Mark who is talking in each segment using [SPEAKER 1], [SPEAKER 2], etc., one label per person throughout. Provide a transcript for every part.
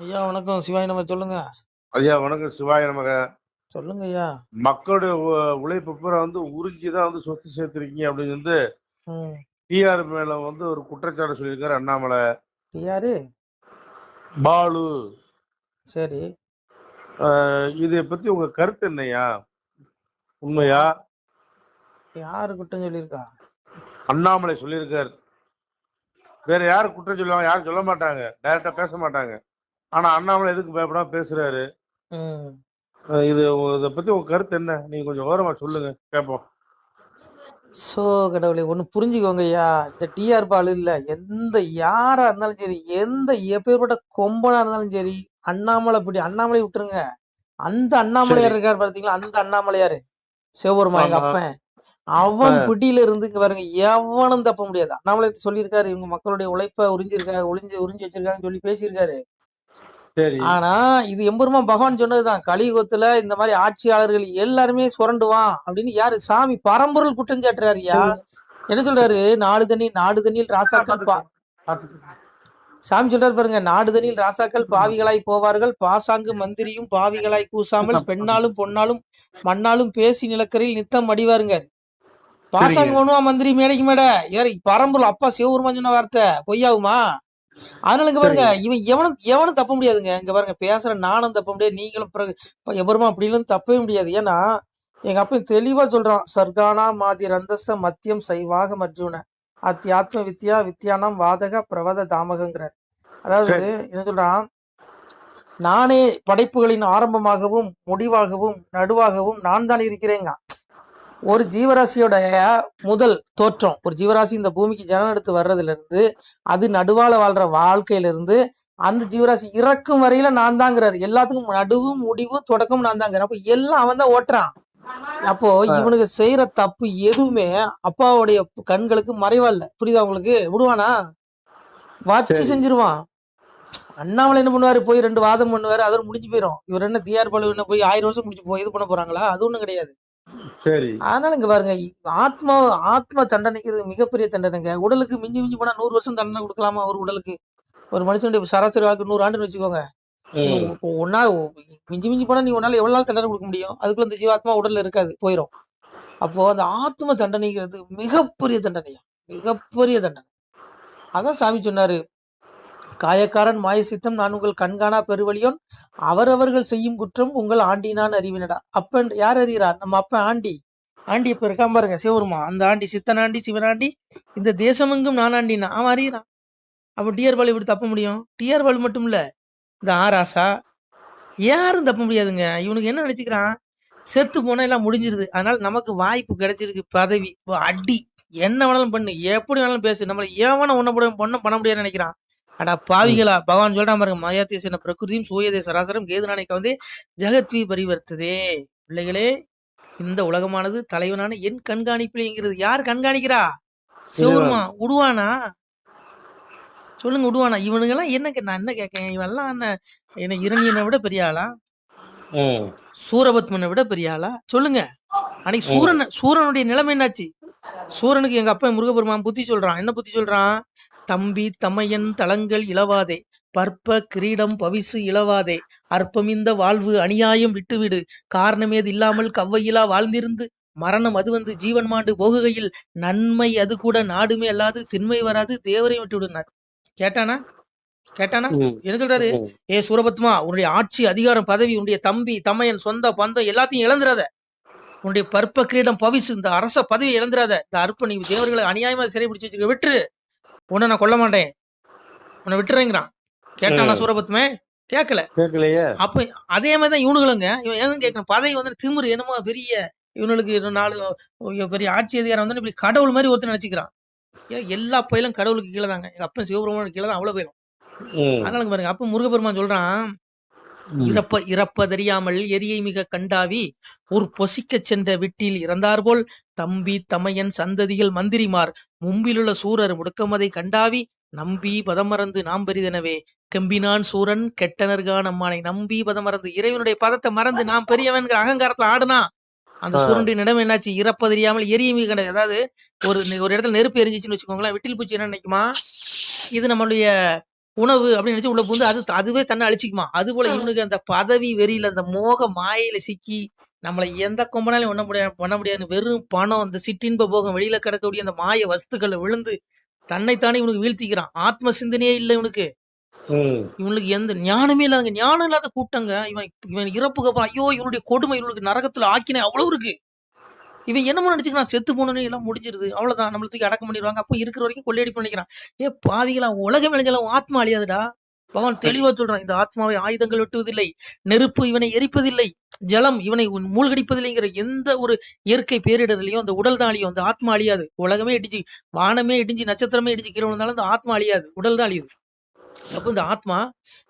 [SPEAKER 1] ஐயா வணக்கம். சிவாய் நம்ம சொல்லுங்க.
[SPEAKER 2] ஐயா வணக்கம். சிவாய நமக.
[SPEAKER 1] சொல்லுங்க ஐயா.
[SPEAKER 2] மக்களுடைய உழைப்பு பூரா உறிஞ்சிதான் சொத்து சேர்த்திருக்கீங்க அப்படின்னு
[SPEAKER 1] ம்.
[SPEAKER 2] டிஆர் மேல ஒரு குற்றச்சாட்டு சொல்லியிருக்காரு அண்ணாமலை.
[SPEAKER 1] யாரு?
[SPEAKER 2] பாலு.
[SPEAKER 1] சரி.
[SPEAKER 2] இதை பத்தி உங்க கருத்து என்னையா? உண்மையா?
[SPEAKER 1] யாரு குற்றம் சொல்லியிருக்கா?
[SPEAKER 2] அண்ணாமலை சொல்லியிருக்காரு. வேற யாரு குற்றம் சொல்லுவாங்க? யாரும் சொல்ல மாட்டாங்க, டைரக்டா பேச மாட்டாங்க. ஆனா அண்ணாமலை எதுக்கு பயப்படாம பேசுறாரு? இது இதை பத்தி உங்க கருத்து என்ன? நீங்க கொஞ்சம் ஓரமா சொல்லுங்க, கேட்போம்.
[SPEAKER 1] சோ கடவுளே, ஒண்ணு புரிஞ்சுக்கோங்க ஐயா. இந்த டிஆர் பாலு இல்ல, எந்த யாரா இருந்தாலும் சரி, எந்த எப்பேற்பட்ட கொம்பனா இருந்தாலும் சரி, அண்ணாமலை விட்டுருங்க. அந்த அண்ணாமலையார் இருக்காரு பாத்தீங்களா, அந்த அண்ணாமலையாரு சிவபெருமா எங்க அப்பன், அவன் பிடியில இருந்து இங்க பாருங்க, எவனும் தப்ப முடியாது. அண்ணாமலை சொல்லியிருக்காரு, இவங்க மக்களுடைய உழைப்ப உறிஞ்சிருக்காங்க, உறிஞ்சு வச்சிருக்காங்கன்னு சொல்லி பேசியிருக்காரு. ஆனா இது எம்பெருமா பகவான் சொன்னதுதான். கலியுகத்துல இந்த மாதிரி ஆட்சியாளர்கள் எல்லாருமே சுரண்டுவான் அப்படின்னு யாரு? சாமி பரம்பொருள் குற்றம் சாட்டுறாருயா. என்ன சொல்றாரு? நாடு தண்ணில் ராசாக்கள் சாமி சொல்றாரு பாருங்க, நாடு தண்ணில் ராசாக்கள் பாவிகளாய் போவார்கள், பாசாங்கு மந்திரியும் பாவிகளாய் கூசாமல் பெண்ணாலும் பொன்னாலும் மண்ணாலும் பேசி நிலக்கரையில் நித்தம் அடிவாருங்க. பாசாங்கு பண்ணுவா மந்திரி மேடைக்கு மேடை. யாரு? பரம்பொருள் அப்பா சிவபெருமான் சொன்ன வார்த்தை பொய்யாவுமா? அதனால இங்க பாருங்க, இவன் எவனும் தப்ப முடியாதுங்க. இங்க பாருங்க, பேசுற நானும் தப்ப முடியாது, நீங்களும் பிறகு எவருமா அப்படின்னு தப்பவே முடியாது. ஏன்னா எங்க அப்ப தெளிவா சொல்றான், சர்கானா மாதி ரந்தச மத்தியம் சைவாக மர்ஜுன அத்தியாத்ம வித்யா வித்யானம் வாதக பிரவத தாமகங்கிறார். அதாவது என்ன சொல்றான், நானே படைப்புகளின் ஆரம்பமாகவும் முடிவாகவும் நடுவாகவும் நான் தான் இருக்கிறேங்க. ஒரு ஜீவராசியோட முதல் தோற்றம், ஒரு ஜீவராசி இந்த பூமிக்கு ஜனம் எடுத்து வர்றதுல இருந்து, அது நடுவால வாழ்ற வாழ்க்கையில இருந்து, அந்த ஜீவராசி இறக்கும் வரையில நான் தாங்கிறாரு. எல்லாத்துக்கும் நடுவும் முடிவும் தொடக்கம் நான் தாங்கிறேன். அப்ப எல்லாம் அவன் தான் ஓட்டுறான். அப்போ இவனுக்கு செய்யற தப்பு எதுவுமே அப்பாவுடைய கண்களுக்கு மறைவா இல்ல. புரியுதா உங்களுக்கு? விடுவானா? வச்சு செஞ்சிருவான். அண்ணாமலை என்ன பண்ணுவாரு? போய் 2 வாதம் பண்ணுவாரு, அதோட முடிஞ்சு போயிடும். இவர் என்ன டிஆர் பாலு என்ன போய் 1000 வருஷம் முடிச்சு போய் இது பண்ண போறாங்களா? அது ஒண்ணும் கிடையாது. அதனால இங்க பாருங்க, ஆத்ம தண்டனைக்கு மிகப்பெரிய தண்டனைங்க. உடலுக்கு மிஞ்சி போனா 100 வருஷம் தண்டனை கொடுக்கலாமா? ஒரு உடலுக்கு, ஒரு மனுஷனுடைய சராசரி வாழ்க்கை 100 ஆண்டுன்னு வச்சுக்கோங்க. ஒன்னா மிஞ்சி போனா நீ உன்னால எவ்வளவு நாள் தண்டனை கொடுக்க முடியும்? அதுக்குள்ள இந்த ஜீவாத்மா உடல்ல இருக்காது, போயிடும். அப்போ அந்த ஆத்ம தண்டனைங்கிறது மிகப்பெரிய தண்டனையா, மிகப்பெரிய தண்டனை. அதான் சாமி சொன்னாரு, காயக்காரன் மாய சித்தம் நான் உங்கள் கண்காணா பெருவழியோன், அவரவர்கள் செய்யும் குற்றம் உங்கள் ஆண்டினான் அறிவினடா. அப்பன் யார் அறிகிறார்? நம்ம அப்பன் ஆண்டி. ஆண்டி இப்ப இருக்காம பாருங்க, சிவருமா, அந்த ஆண்டி, சித்தனாண்டி சிவனாண்டி இந்த தேசமெங்கும் நான் ஆண்டினா அவன் அறிகிறான். அப்ப டிஆர் பாலு இப்படி தப்ப முடியும்? டிஆர் பாலு மட்டும் இல்ல, இந்த ஆராசா யாரும் தப்ப முடியாதுங்க. இவனுக்கு என்ன நினைச்சுக்கிறான், செத்து போனா எல்லாம் முடிஞ்சிருது, அதனால நமக்கு வாய்ப்பு கிடைச்சிருக்கு, பதவி, அடி, என்ன வேணாலும் பண்ணு, எப்படி வேணாலும் பேசு, நம்மள ஏவன ஒன்னும் பண்ண முடியாதுன்னு நினைக்கிறான். அடா பாவிகளா, பகவான் சொல்றான் பாருங்க, மாயாத்தேசன பிரகிருதியும் சூயதே சராசரம் கேது நாளைக்கு ஜெகத்வி பரிவர்த்ததே. பிள்ளைகளே, இந்த உலகமானது தலைவனான என் கண்காணிப்புங்கிறது. யார் கண்காணிக்கிறா? சிவருமா. விடுவானா? சொல்லுங்க, விடுவானா? இவனுங்க எல்லாம் என்ன, நான் என்ன கேட்கேன், இவன் எல்லாம் என்ன இரணியனை விட பெரிய ஆளா? சூரபத்மனை விட பெரிய ஆளா? சொல்லுங்க. அன்னைக்கு சூரனுடைய நிலைமை என்னாச்சு? சூரனுக்கு எங்க அப்பா முருகபெருமான் புத்தி சொல்றான். என்ன புத்தி சொல்றான்? தம்பி தமையன் தளங்கள் இளவாதே, பற்ப கிரீடம் பவிசு இளவாதே, அற்பமிந்த வாழ்வு அநியாயம் விட்டுவிடு, காரணமேது இல்லாமல் கவ்வையிலா வாழ்ந்திருந்து மரணம் அது ஜீவன் மாண்டு போகுகையில் நன்மை அது கூட நாடுமே அல்லாது திண்மை வராது தேவரையும் விட்டு விடுனார். கேட்டானா? என்ன சொல்றாரு? ஏ சூரபத்மா, உன்னுடைய ஆட்சி அதிகாரம் பதவி, உன்னுடைய தம்பி தமையன் சொந்த பந்தம் எல்லாத்தையும் இழந்துடாத. உன்னுடைய பற்ப கிரீடம் பவிசு, இந்த அரச பதவி இழந்துடாத. இந்த அற்ப நீ தேவர்களை அநியாயமா சிறை பிடிச்சு வச்சிருக்க, விட்டுரு, உன்னை நான் கொல்ல மாட்டேன், உன்னை விட்டுறேங்கிறான். கேட்டானா சூரபத்மே? கேட்கலையே. அப்ப அதே மாதிரிதான் இவனுங்களுங்க. இவன் ஏன்னு கேட்கணும், பதவி திமிரு என்னமோ பெரிய, இவனுக்கு 4 பெரிய ஆட்சி அதிகாரம் இப்படி கடவுள் மாதிரி ஒருத்தர் நினைச்சுக்கிறான். எல்லா பயிலும் கடவுளுக்கு கீழே தாங்க. எங்க அப்பன் சிவபெருமானுக்கு கீழே தான் அவ்வளவு பயிலும். அதனால பாருங்க, அப்ப முருகபெருமான் சொல்றான், இறப்பதறியாமல் எரியை மிக கண்டாவி ஒரு பொசிக்க சென்ற வீட்டில் இறந்தார் போல் தம்பி தமையன் சந்ததிகள் மந்திரிமார் மும்பிலுள்ள சூரர் முடுக்கமதை கண்டாவி நம்பி பதமறந்து நாம் பெரிதெனவே கம்பினான் சூரன் கெட்டனர்கான் அம்மானை. நம்பி பதமறந்து, இறைவனுடைய பதத்தை மறந்து நாம் பெரியவன்கிற அகங்காரத்துல ஆடுனா அந்த சூரனுடைய நிலைமை என்னாச்சு? இறப்பதறியாமல் எரியை மிக கண்டாவி. அதாவது ஒரு இடத்துல நெருப்பு எரிஞ்சிச்சுன்னு வச்சுக்கோங்களேன், விட்டில் பூச்சி என்ன நினைக்குமா, இது நம்மளுடைய உணவு அப்படின்னு நினைச்சு உள்ள புகுந்து அதுவே தன்னை அழிச்சிக்குமா. அது போல இவனுக்கு அந்த பதவி வெறியில அந்த மோக மாயையில சிக்கி நம்மளை எந்த கொம்பனாலையும் பண்ண முடியாது. வெறும் பணம், அந்த சிற்றின்ப போகம், வெளியில கிடக்கக்கூடிய அந்த மாய வஸ்துக்களை விழுந்து தன்னைத்தானே இவனுக்கு வீழ்த்திக்கிறான். ஆத்ம சிந்தனையே இல்லை இவனுக்கு. இவனுக்கு எந்த ஞானமே இல்லாத ஞானம் இல்லாத கூட்டங்க. இவன் இறப்புக்கு அப்புறம் ஐயோ இவனுடைய கொடுமை, இவனுக்கு நரகத்துல ஆக்கினே அவ்வளவு இருக்கு. இவன் என்னமோ நினைச்சுக்கிறான், செத்து போனே எல்லாம் முடிஞ்சிருது, அவ்வளவுதான், நம்மள தூக்கி அடக்கம் பண்ணிடுவாங்க, அப்ப இருக்கிற வரைக்கும் கொள்ளையடி பண்ணிக்கிறான். பாவிகளா, உலகம் விளைஞ்சாலும் ஆத்மா அழியாதுடா. பகவான் தெளிவா சொல்றான், இந்த ஆத்மாவை ஆயுதங்கள் வெட்டுவதில்லை, நெருப்பு இவனை எரிப்பதில்லை, ஜலம் இவனை மூழ்கடிப்பதில்லைங்கிற எந்த ஒரு இயற்கை பேரிடர்லையும் அந்த உடல் தான் அழியும், அந்த ஆத்மா அழியாது. உலகமே இடிஞ்சு, வானமே இடிஞ்சு, நட்சத்திரமே இடிஞ்சு கீழே விழுந்தாலும் அந்த ஆத்மா அழியாது, உடல் தான் அழியுது. அப்போ இந்த ஆத்மா,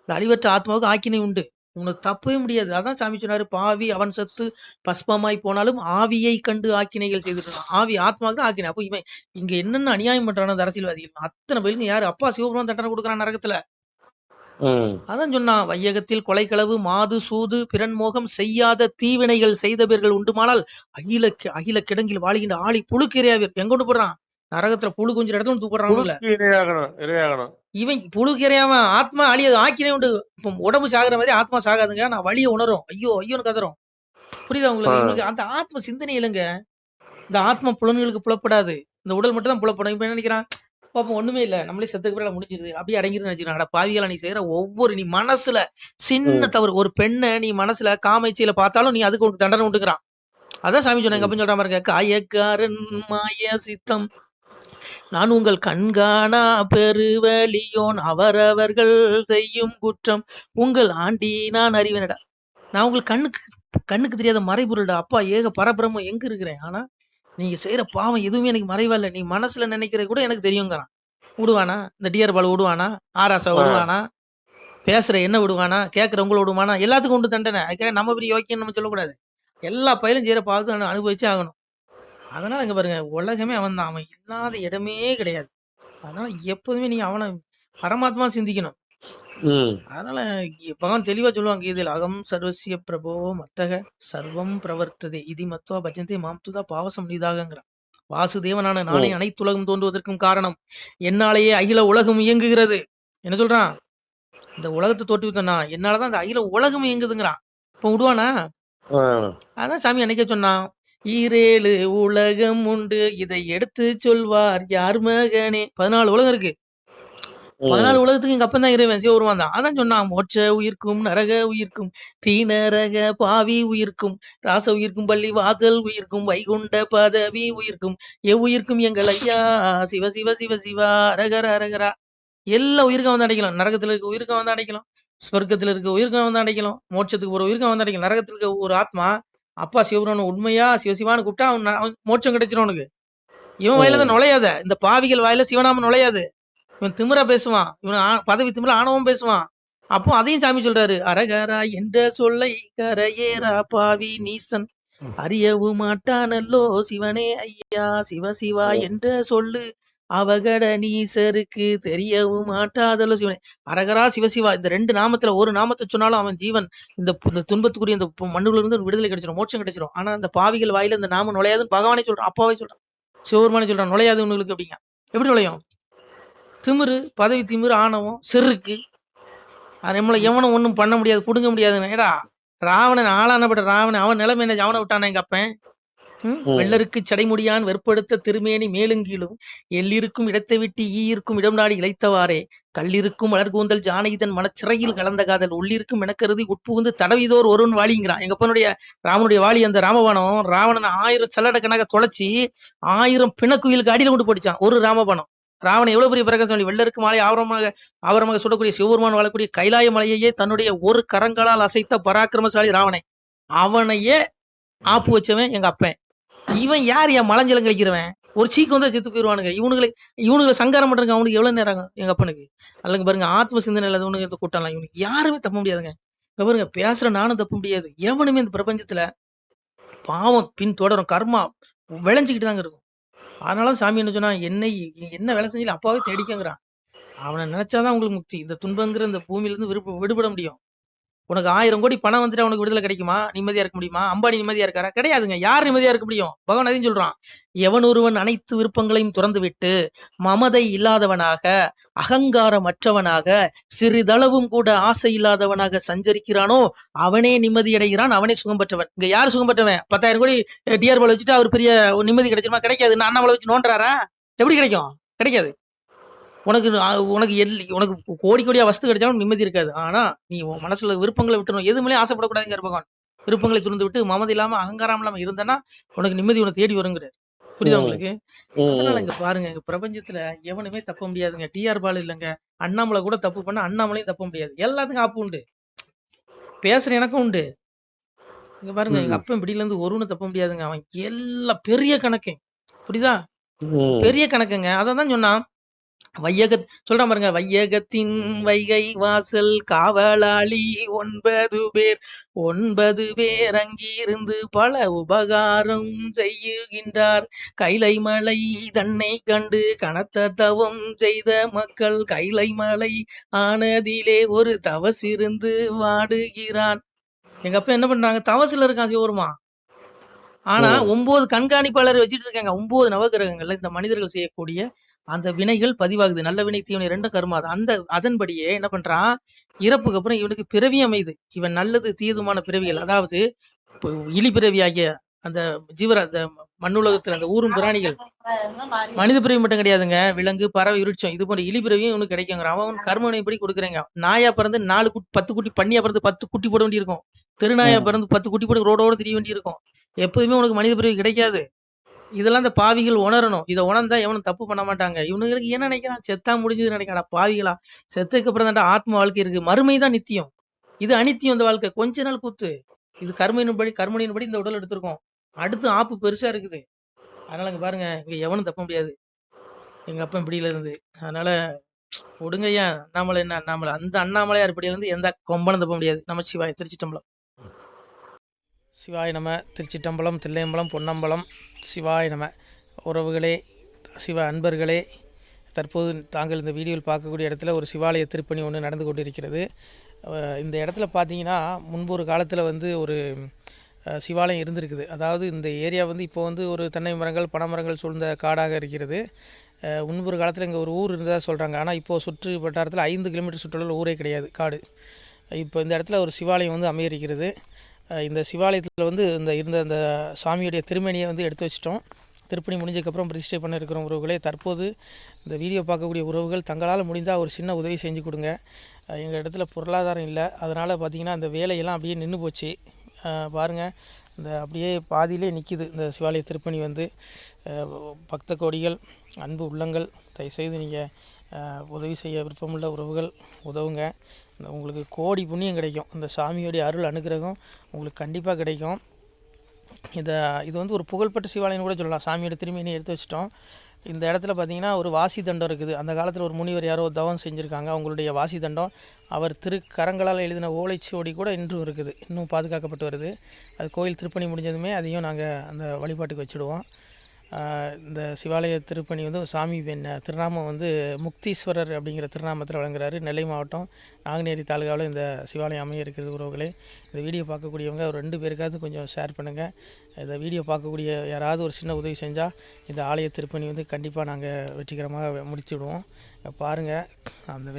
[SPEAKER 1] இந்த அழிவற்ற ஆத்மாவுக்கு ஆக்கினை உண்டு, உனக்கு தப்பவே முடியாது. அதான் சாமி சொன்னாரு, பாவி அவன் சத்து பஸ்பமாய் போனாலும் ஆவியை கண்டு ஆக்கினைகள் செய்துட்டு இருக்கான். ஆவி ஆத்மாவுக்கு தான் ஆக்கினை. அப்போ இவன் இங்க என்னென்ன அநியாயம் பண்றான அந்த அரசியல்வாதிகள், அத்தனை பேருக்கு யாரு அப்பா சிவபெருமான் தண்டனை கொடுக்குறான் நரகத்துல. அதான் சொன்னான், வையகத்தில் கொலைக்களவு மாது சூது பிறன்மோகம் செய்யாத தீவினைகள் செய்தவர்கள் உண்டுமானால் அகில கிடங்கில் வாழ்கின்ற ஆளி புழுக்கிரையாவிர். எங்க கொண்டு போடுறான் நரகத்துல, புழு கொஞ்சம் இடத்துல தூக்குறான். இவன் புழுக்கிரையாவன் ஆத்மா அழியாது, ஆக்கினே உண்டு. இப்ப உடம்பு சாகுற மாதிரி ஆத்மா சாகாதுங்க, நான் வழியை உணரும், ஐயோ ஐயோன்னு கதறும். புரியுதா உங்களுக்கு? இவனுக்கு அந்த ஆத்ம சிந்தனை இல்லைங்க. இந்த ஆத்மா புலன்களுக்கு புலப்படாது, இந்த உடல் மட்டும் தான் புலப்படும். இப்ப என்ன நினைக்கிறான், பாப்போம் ஒண்ணுமே இல்ல, நம்மளே செத்துக்கு பிறகு முடிஞ்சிருது, அப்படியே அடங்கிருந்து நினைச்சுக்கிறான். பாவிகளா, நீ செய்யற ஒவ்வொரு, நீ மனசுல சின்ன தவறு, ஒரு பெண்ணை நீ மனசுல காமைச்சியில பார்த்தாலும் நீ அதுக்கு உனக்கு தண்டனை உண்டுக்கிறான். அதான் சாமி சொன்னாங்க, அப்ப சொல்ற பாருங்க, காயக்காரன் மாய சித்தம் நான் உங்கள் கண்காணா பெருவலியோன் அவரவர்கள் செய்யும் குற்றம் உங்கள் ஆண்டி நான் அறிவேனடா. நான் உங்களுக்கு கண்ணுக்கு தெரியாத மறைபொருள்டா. அப்பா ஏக பரபிரம்மம் எங்க இருக்கிறேன். ஆனா நீங்க செய்யற பாவம் எதுவுமே எனக்கு மறைவா இல்ல, நீ மனசுல நினைக்கிறது கூட எனக்கு தெரியுங்கிறான். விடுவானா இந்த டிஆர் பால் விடுவானா, ஆராசா விடுவானா, பேசுற என்ன விடுவானா, கேட்கறவங்கள விடுவானா? எல்லாத்துக்கும் உண்டு தண்டனை. அதுக்காக நம்ம பெரிய யோக்கியம் நம்ம சொல்லக்கூடாது. எல்லா பயிலும் செய்யற பாவத்தை அனுபவிச்சே ஆகணும். அதனால இங்க பாருங்க, உலகமே அவன் தான், அவன் இல்லாத இடமே கிடையாது. அதனால எப்போதுமே நீ அவனை பரமாத்மா சிந்திக்கணும். அதனால பகவான் தெளிவா சொல்லுவாங்க, இதில் அகம் சர்வசிய பிரபோ மத்தக சர்வம் பிரவர்த்ததே இதி மத்வா பஜந்தே மாம்துதா பாவசம் நீதாகங்கிறான். வாசுதேவனான நானே அனைத்துலகம் தோன்றுவதற்கும் காரணம், என்னாலேயே அகில உலகம் இயங்குகிறது. என்ன சொல்றான், இந்த உலகத்தை தோற்றுவித்தனா என்னாலதான் இந்த அகில உலகம் இயங்குதுங்கிறான். இப்ப விடுவானா? அதான் சாமி அன்னைக்கே சொன்னான், ஈரேழு உலகம் உண்டு இதை எடுத்து சொல்வார் யார் மகனே. 14 உலகம் இருக்கு, 14 உலகத்துக்கு எங்க அப்பன் தான் இறைவன், சிவபெருமான் தான். அதான் சொன்னான், மோட்ச உயிர்க்கும் நரக உயிர்க்கும் தீநரக பாவி உயிர்க்கும் ராச உயிர்க்கும் பள்ளி வாசல் உயிர்க்கும் வைகுண்ட பதவி உயிர்க்கும் எவ்வுயிர்க்கும் எங்கள் ஐயா சிவ சிவ சிவ சிவா அரகர அரகரா. எல்லா உயிருக்கும் வந்து அடைக்கலாம். நரகத்துல இருக்க உயிருக்கும் வந்து அடைக்கலாம், ஸ்வர்க்கத்துல இருக்க உயிருக்கும் வந்து அடைக்கலாம், மோட்சத்துக்கு ஒரு உயிருக்கும் வந்து அடைக்கலாம். நரகத்துல இருக்க ஒரு ஆத்மா அப்பா சிவபெருமான் உண்மையா சிவசிவான்னு கூப்பிட்டா அவன் மோட்சம் கிடைச்சிடும் அவனுக்கு. இவன் வாயில தான் நுழையாத, இந்த பாவிகள் வாயில சிவனாம நுழையாது. இவன் திமிரா பேசுவான், இவன் பதவி திமிரா ஆணவம் பேசுவான். அப்போ அதையும் சாமி சொல்றாரு, அரகரா என்ற சொல்லை கரையேரா பாவி நீசன் அறியவு மாட்டானல்லோ சிவனே ஐயா சிவ சிவா என்ற சொல்லு அவகட நீசருக்கு தெரியவும் மாட்டாதல்ல சிவனே. அரகரா சிவசிவா இந்த 2 நாமத்துல ஒரு நாமத்தை சொன்னாலும் அவன் ஜீவன் இந்த துன்பத்துக்குரிய இந்த மண்ணுல இருந்து விடுதலை கிடைச்சிடும், மோட்சம் கிடைச்சிடும். ஆனா அந்த பாவிகள் வாயில இந்த நாமம் நுழையாதுன்னு பகவானே சொல்றான், அப்பாவே சொல்றான், சிவபெருமானே சொல்றான், நுழையாது உங்களுக்கு அப்படிங்க. எப்படி நுழையும்? திமிரு, பதவி திமிரு, ஆணவம், செருக்கு, நம்மளை எவனும் ஒண்ணும் பண்ண முடியாது, புடுங்க முடியாதுன்னு. ஏடா ராவணன் ஆளானப்பட்ட ராவணன், அவன் நிலைமை என்ன, அவனை விட்டானே எங்க அப்பன். வெள்ளருக்கு சடைமுடியான் வெற்படுத்த திருமேனி மேலுங்கீழும் எல்லிருக்கும் இடத்தை விட்டு ஈயிருக்கும் இடம் நாடி இழைத்தவாறே கல்லிருக்கும் மலர்கூந்தல் ஜானகிதன் மனச்சிறையில் கலந்த காதல் உள்ளிருக்கும் எனக்கருதி உட்புகுந்து தடவிதோர் ஒருவன் வாலிங்கிறான். எங்க அப்பனுடைய ராமனுடைய வாலி அந்த ராமபானம், ராவணன் 1000 சல்லடக்கணக்க தொலைச்சி 1000 பிணக்குயிலுக்கு அடியில கொண்டு போடிச்சான் ஒரு ராமபானம். ராவணன் எவ்வளவு பெரிய பிரகாசம், வெள்ளருக்கு மாலை ஆவரமாக சுடக்கூடிய சிவபெருமான் வாழக்கூடிய கைலாய மலையையே தன்னுடைய ஒரு கரங்களால் அசைத்த பராக்கிரமசாலி ராவணை, அவனையே ஆப்பு வச்சவன் எங்க அப்பன். இவன் யார், என் மலஞ்சலம் கழிக்கிறவன், ஒரு சீக்கு வந்தா செத்து போயிடுவானுங்க. இவனுங்களை சங்காரம் பண்றாங்க. அவனுக்கு எவ்வளவு நேரம் எங்க அப்பனுக்கு. அல்லங்க பாருங்க, ஆத்ம சிந்தனை இல்லாதவனுக்கு இந்த கூட்டம்லாம் இவனுக்கு யாருமே தப்ப முடியாதுங்க. பாருங்க, பேசுற நானும் தப்ப முடியாது, எவனுமே இந்த பிரபஞ்சத்துல பாவம் பின் தொடரும், கர்மா விளைஞ்சுக்கிட்டு தாங்க இருக்கும். அதனால சாமி என்ன சொன்னா, என்ன வேலை செஞ்சாலும் அப்பாவே தேடிக்கங்கிறான். அவனை நினைச்சாதான் உங்களுக்கு முக்தி. இந்த துன்பங்கிற இந்த பூமியில இருந்து விடுபட முடியும். உனக்கு 1000 கோடி பணம் வந்துட்டு உனக்கு விடுதலை கிடைக்குமா? நிம்மதியா இருக்க முடியுமா? அம்பானி நிம்மதியா இருக்காரா? கிடையாதுங்க. யார் நிம்மதியா இருக்க முடியும்? பகவான் அதையும் சொல்றான். எவன் ஒருவன் அனைத்து விருப்பங்களையும் துறந்து விட்டு மமதை இல்லாதவனாக, அகங்காரமற்றவனாக, சிறிதளவும் கூட ஆசை இல்லாதவனாக சஞ்சரிக்கிறானோ அவனே நிம்மதி அடைகிறான், அவனே சுகம் பெற்றவன். இங்க யார் சுகம் பெற்றவன்? 10,000 கோடி டிஆர் பால் வச்சுட்டு அவர் பெரிய நிம்மதி கிடைச்சிருமா? கிடைக்காது. நான் அண்ணாமலை வச்சு நோண்டுறாரா? எப்படி கிடைக்கும்? கிடைக்காது. உனக்கு உனக்கு கோடி கோடியா வஸ்து கிடைச்சாலும் நிம்மதி இருக்காது. ஆனா நீ உன் மனசுல விருப்பங்களை விட்டுணும். எதுவுமே ஆசைப்படக்கூடாதுங்கிற பகவான். விருப்பங்களை துறந்து விட்டு மமதை இல்லாம அகங்காரம் இல்லாம இருந்தனா உனக்கு நிம்மதி உனக்கு தேடி வருங்கிறார். புரியுதா உங்களுக்கு? அதனால இங்க பாருங்க, இங்க பிரபஞ்சத்துல எவனுமே தப்ப முடியாதுங்க. டிஆர் பால் இல்லைங்க, அண்ணாமலை கூட தப்பு பண்ண அண்ணாமலையும் தப்ப முடியாது. எல்லாத்துக்கும் ஆப்பு உண்டு. பேசுற எனக்கும் உண்டு. இங்க பாருங்க, எங்க அப்பன் பிடியில இருந்து ஒருவனு தப்ப முடியாதுங்க. அவன் எல்லாம் பெரிய கணக்கு. புரியுதா? பெரிய கணக்குங்க. அதான் சொன்னான். சொல்றான் பாருங்க, வையகத்தின் வைகை வாசல் காவலாளி 9 பேர் அங்கிருந்து பல உபகாரம் செய்யுகின்றார். கைலை மலை தன்னை கண்டு கனத்த தவம் செய்த மக்கள் கைலை மலை ஆனதிலே ஒரு தவசிருந்து வாடுகிறான். எங்க அப்பா என்ன பண்றாங்க? தவசுல இருக்கான் சிவருமா. ஆனா 9 கண்காணிப்பாளர் வச்சுட்டு இருக்காங்க. 9 நவகிரகங்கள்ல இந்த மனிதர்கள் செய்யக்கூடிய அந்த வினைகள் பதிவாகுது. நல்ல வினை தீவினை ரெண்டும் கருமா. அதன்படியே என்ன பண்றான்? இறப்புக்கு அப்புறம் இவனுக்கு பிறவி அமைது. இவன் நல்லது தீதுமான பிறவிகள், அதாவது இலி பிறவி ஆகிய அந்த ஜீவர அந்த மண்ணுலகத்துல அந்த ஊரும் பிராணிகள், மனித பிறவி மட்டும் கிடையாதுங்க. விலங்கு, பறவை, விருட்சம் இது போன்ற இலி பிறவியும் இவனுக்கு கிடைக்குங்க. அவன் கர்மவினைப்படி கொடுக்குறேங்க. நாயா பிறந்து 10 குட்டி, பண்ணியா பிறந்து 10 குட்டி போட வேண்டி இருக்கும். திருநாயா பிறந்து 10 குட்டி போட்டு ரோடோட தெரிய வேண்டி இருக்கும். எப்போதுமே உனக்கு மனித பிறவி கிடைக்காது. இதெல்லாம் இந்த பாவிகள் உணரணும். இதை உணர்ந்தா எவனும் தப்பு பண்ண மாட்டாங்க. இவனுங்களுக்கு என்ன நினைக்கிறான்? செத்தா முடிஞ்சது நினைக்கிறாடா பாவிகளா. செத்துக்கு அப்புறம் தான்டா ஆத்ம வாழ்க்கை இருக்கு. மறுமைதான் நித்தியம். இது அனித்தியம். இந்த வாழ்க்கை கொஞ்ச நாள் கூத்து. இது கர்மனின்படி இந்த உடல் எடுத்திருக்கோம். அடுத்து ஆப்பு பெருசா இருக்குது. அதனால இங்க பாருங்க, இங்க எவனும் தப்ப முடியாது. எங்க அப்பா இப்படியில இருந்து. அதனால விடுங்கய்யா. அண்ணாமலை என்ன அண்ணாமலை, அந்த அண்ணாமலையார் இப்படியில இருந்து எந்த கொம்பனும் தப்ப முடியாது. நமச்சிவாய. திருச்சிட்டம்பலம். சிவாய நம. திருச்சிட்டம்பலம், தில்லையம்பலம், பொன்னம்பலம். சிவாய நம. உறவுகளே, சிவ அன்பர்களே, தற்போது தாங்கள் இந்த வீடியோவில் பார்க்கக்கூடிய இடத்துல ஒரு சிவாலய திருப்பணி ஒன்று நடந்து கொண்டிருக்கிறது. இந்த இடத்துல பார்த்தீங்கன்னா முன்பு ஒரு காலத்தில் வந்து ஒரு சிவாலயம் இருந்திருக்குது. அதாவது இந்த ஏரியா வந்து இப்போ வந்து ஒரு தென்னை மரங்கள், பனைமரங்கள் சூழ்ந்த காடாக இருக்கிறது. முன்பு ஒரு காலத்தில் இங்கே ஒரு ஊர் இருந்ததாக சொல்கிறாங்க. ஆனால் இப்போது சுற்று வட்டாரத்தில் 5 கிலோமீட்டர் சுற்றுலாவில் ஊரே கிடையாது, காடு. இப்போ இந்த இடத்துல ஒரு சிவாலயம் வந்து அமையிருக்கிறது. இந்த சிவாலயத்தில் வந்து இருந்த அந்த சாமியுடைய திருமேனியை வந்து எடுத்து வச்சிட்டோம். திருப்பணி முடிஞ்சதுக்கப்புறம் பிரதிஷ்டை பண்ண இருக்கிற உறவுகளே, தற்போது இந்த வீடியோ பார்க்கக்கூடிய உறவுகள் தங்களால் முடிந்தால் ஒரு சின்ன உதவி செஞ்சு கொடுங்க. எங்கள் இடத்துல பொருளாதாரம் இல்லை. அதனால் பார்த்திங்கன்னா அந்த வேலையெல்லாம் அப்படியே நின்று போச்சு. பாருங்கள், இந்த அப்படியே பாதியிலே நிற்கிது இந்த சிவாலய திருப்பணி வந்து. பக்த கோடிகள், அன்பு உள்ளங்கள், தயவுசெய்து நீங்கள் உதவி செய்ய விருப்பமுள்ள உறவுகள் உதவுங்க. உங்களுக்கு கோடி புண்ணியம் கிடைக்கும். இந்த சாமியோடைய அருள் அனுகிரகம் உங்களுக்கு கண்டிப்பாக கிடைக்கும். இது வந்து ஒரு புகழ்பெற்ற சிவாலயம்னு கூட சொல்லலாம். சாமியோட திருமேனி எடுத்து வச்சிட்டோம். இந்த இடத்துல பார்த்திங்கன்னா ஒரு வாசி தண்டம் இருக்குது. அந்த காலத்தில் ஒரு முனிவர் யாரோ தவம் செஞ்சுருக்காங்க. அவங்களுடைய வாசி தண்டம் அவர் திருக்கரங்களால் எழுதின ஓலைச்சுவடி கூட இன்றும் இருக்குது, இன்னும் பாதுகாக்கப்பட்டு வருது. அது கோயில் திருப்பணி முடிஞ்சதுமே அதையும் நாங்கள் அந்த வழிபாட்டுக்கு வச்சுடுவோம். இந்த சிவாலய திருப்பணி வந்து சாமி திருநாமம் வந்து முக்தீஸ்வரர் அப்படிங்கிற திருநாமத்தில் வழங்குறாரு. நெல்லை மாவட்டம் நாங்குநேரி தாலுகாவில் இந்த சிவாலயம் அமைய இருக்கிறது. உறவுகளே, இந்த வீடியோ பார்க்கக்கூடியவங்க ஒரு 2 பேருக்காவது கொஞ்சம் ஷேர் பண்ணுங்கள். இந்த வீடியோ பார்க்கக்கூடிய யாராவது ஒரு சின்ன உதவி செஞ்சால் இந்த ஆலய திருப்பணி வந்து கண்டிப்பாக நாங்கள் வெற்றிகரமாக முடிச்சுடுவோம். பாருங்கள், அந்த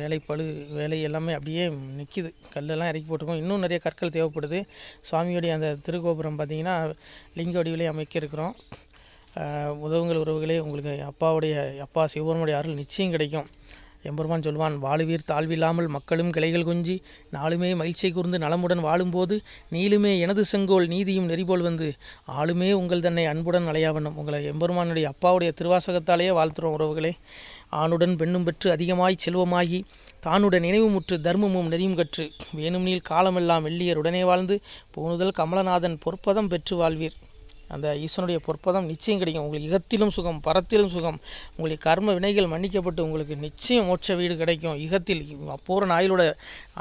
[SPEAKER 1] வேலை எல்லாமே அப்படியே நிற்கிது. கல்லெல்லாம் இறக்கி போட்டிருக்கோம். இன்னும் நிறைய கற்கள் தேவைப்படுது. சுவாமியோடைய அந்த திருக்கோபுரம் பார்த்திங்கன்னா லிங்க வடிவிலே அமைக்க இருக்கிறோம். உதவுங்கள் உறவுகளே. உங்களுக்கு அப்பா சிவபெருமானுடைய அருள் நிச்சயம் கிடைக்கும். எம்பெருமான் சொல்வான், வாழுவீர் தாழ்வில்லாமல் மக்களும் கிளைகள் கொஞ்சி நாளுமே மகிழ்ச்சியை கூர்ந்து நலமுடன் வாழும்போது நீளுமே எனது செங்கோல் நீதியும் நெறிபோல் வந்து ஆளுமே உங்கள் தன்னை அன்புடன் அலையாவண்ணம். உங்களை எம்பெருமானுடைய அப்பாவுடைய திருவாசகத்தாலேயே வாழ்த்துறோம் உறவுகளே. ஆணுடன் பெண்ணும் பெற்று அதிகமாய் செல்வமாகி தானுடன் நினைவுமுற்று தர்மமும் நெறியும் கற்று வேணும் நீள் காலமெல்லாம் வெள்ளியர் உடனே வாழ்ந்து போனுதல் கமலநாதன் பொற்பதம் பெற்று வாழ்வீர். அந்த ஈசனுடைய பொற்பதம் நிச்சயம் கிடைக்கும். உங்களுக்கு இகத்திலும் சுகம், பரத்திலும் சுகம். உங்களுடைய கர்ம வினைகள் மன்னிக்கப்பட்டு உங்களுக்கு நிச்சயம் மோட்ச வீடு கிடைக்கும். இகத்தில் பூரண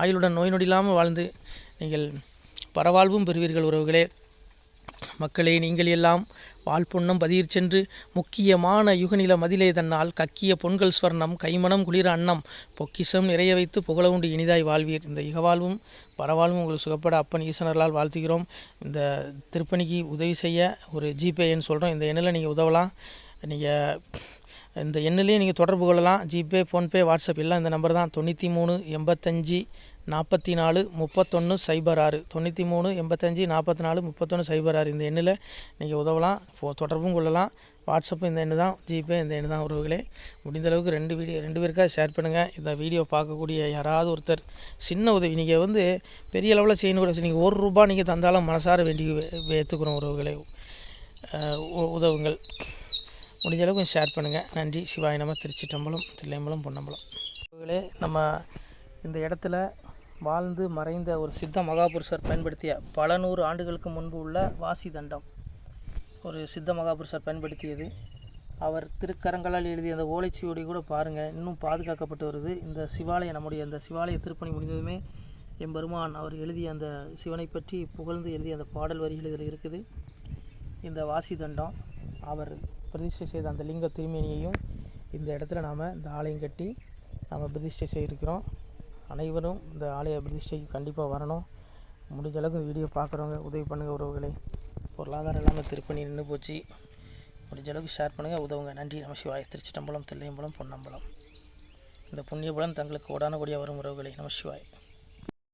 [SPEAKER 1] ஆயுளுடன் நோய் நொடி இல்லாமல் வாழ்ந்து நீங்கள் பரவாழ்வும் பெறுவீர்கள் உறவுகளே. மக்களே, நீங்கள் எல்லாம் வாழ்பொன்னம் பதியிற் சென்று முக்கியமான யுகநில மதிலே தன்னால் கக்கிய பொன்கள் ஸ்வர்ணம் கைமணம் குளிர அன்னம் பொக்கிஷம் நிறைய வைத்து புகழவுண்டு இனிதாய் வாழ்வீர். இந்த இகவாழ்வும் பரவாழ்வும் உங்களுக்கு சுகப்பட அப்பன் ஈசனர்களால் வாழ்த்துகிறோம். இந்த திருப்பணிக்கு உதவி செய்ய ஒரு ஜிபே எண் சொல்கிறோம். இந்த எண்ணில் நீங்கள் உதவலாம். நீங்கள் இந்த எண்ணிலையும் நீங்கள் தொடர்பு கொள்ளலாம். ஜிபே, ஃபோன்பே, வாட்ஸ்அப் எல்லாம் இந்த நம்பர் தான். 93 85 44 31 06 93 85 44 31 06 இந்த எண்ணில் நீங்கள் உதவலாம். தொடர்பும் கொள்ளலாம். வாட்ஸ்அப்பு இந்த எண்ணு தான், ஜிபே இந்த எண்ணு தான். உறவுகளே, முடிந்த அளவுக்கு 2 பேருக்காக ஷேர் பண்ணுங்கள். இந்த வீடியோ பார்க்கக்கூடிய யாராவது ஒருத்தர் சின்ன உதவி, நீங்கள் பெரிய அளவில் செய்யணும் கூட, நீங்கள் ₹1 நீங்கள் தந்தாலும் மனசார வேண்டி ஏற்றுக்கிறோம். உறவுகளே, உதவுங்கள். முடிஞ்ச அளவுக்கு ஷேர் பண்ணுங்கள். நன்றி. சிவாய நம. திருச்சிற்றம்பலம், தில்லையம்பலம், பொன்னம்பலம். உறவுகளே, நம்ம இந்த இடத்துல வாழ்ந்து மறைந்த ஒரு சித்த மகாபுருஷர் பயன்படுத்திய பல 100 ஆண்டுகளுக்கு முன்பு உள்ள வாசி தண்டம் ஒரு சித்த மகாபுருஷர் பயன்படுத்தியது. அவர் திருக்கரங்களால் எழுதிய அந்த ஓலைச்சுவடி கூட பாருங்கள், இன்னும் பாதுகாக்கப்பட்டு வருது. இந்த சிவாலயம், நம்முடைய அந்த சிவாலய திருப்பணி முடிந்ததுமே எம்பெருமான் அவர் எழுதிய அந்த சிவனை பற்றி புகழ்ந்து எழுதிய அந்த பாடல் வரிகள் இதில் இருக்குது. இந்த வாசி தண்டம் அவர் பிரதிஷ்டை செய்த அந்த லிங்க திருமேனியையும் இந்த இடத்துல நாம் இந்த ஆலயம் கட்டி நாம் பிரதிஷ்டை செய்திருக்கிறோம். அனைவரும் இந்த ஆலய பிரதிஷ்டைக்கு கண்டிப்பாக வரணும். முடிஞ்ச அளவுக்கு இந்த வீடியோ பார்க்குறவங்க உதவி பண்ணுங்கள். உறவுகளை, பொருளாதாரம் இல்லாமல் திருப்பணி நின்று போச்சு. முடிஞ்ச அளவுக்கு ஷேர் பண்ணுங்கள், உதவுங்க. நன்றி. நம சிவாய. திருச்சிற்றம்பலம், தில்லையம்பலம், பொன்னம்பலம். இந்த புண்ணியபலம் தங்களுக்கு கோடான கோடியாக வரும். உறவுகளை, நம சிவாய.